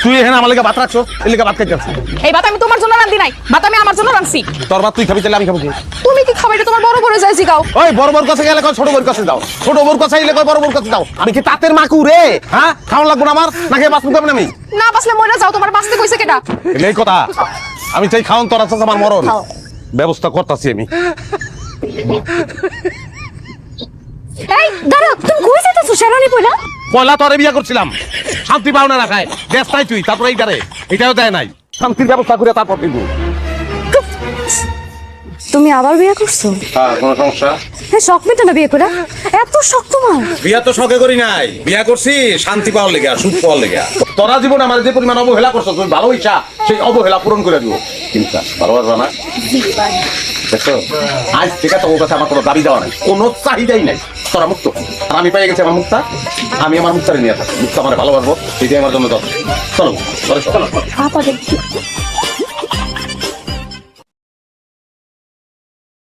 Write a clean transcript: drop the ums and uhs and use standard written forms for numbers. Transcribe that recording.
তুই এখানে আমার লেগে ভাত রাখছো, এই লেগে ভাত খাইতে আসছি। এই ভাত আমি তোমার জন্য রাঁধি নাই, ভাত আমি আমার জন্য রাঁধছি। তোর ভাত তুই খাবি, তাহলে আমি খাবো কি? তুমি কি খাবে এটা তোমার বড় বড় যাইছি গাও। ওই বড় বড় কাছে গেলে কয় ছোট বড় কাছে যাও, ছোট বড় কাছে গেলে কয় বড় বড় কাছে যাও। আমি কি তাঁতের মাকু রে? হ্যাঁ, খাওয়া লাগবো না আমার, নাকি বাঁচবো কেমন আমি? না বাসলে মরে যাও, তোমার বাঁচতে কইছে কেডা? এই কথা আমি চাই, খাওয়ান তোর আছে আমার মরণ ব্যবস্থা করতেছি আমি। এই দাঁড়াও, তুমি কই যাইতাছো শেরানি পয়লা? পয়লা তোরে বিয়া করছিলাম, শান্তি পাও না রাখায় গ্যাস নাই তুই, তারপরে এইটারে এটাও দেয় নাই, শান্তির ব্যবস্থা করে তারপর দিব। তুমি আবার বিয়ে করছো? হ্যাঁ, কোনো সমস্যা? হ্যাঁ, শখ মেটে না বিয়ে করে, এত শখ তোমার? বিয়া তো শখে করি নাই, বিয়া করছি শান্তি পাওয়ার লেগে, সুখ পাওয়ার লেগে। তোরা জীবন আমার যে পরিমাণ অবহেলা করছো, তুমি ভালো ইচ্ছা সেই অবহেলা পূরণ করে দিব। কিন্তু ভালো পারবা না, দেখো আজ থেকে তোমার কাছে আমার কোনো দাবি দেওয়া নাই, কোনো চাহিদাই নাই। তোরা মুক্ত, আর আমি পেয়ে গেছি আমার মুক্তা, আমি আমার মুক্তারে নিয়ে থাকি। মুক্তা আমার ভালোবাসবো, এটাই আমার জন্য যথেষ্ট। চলো চলো চলো।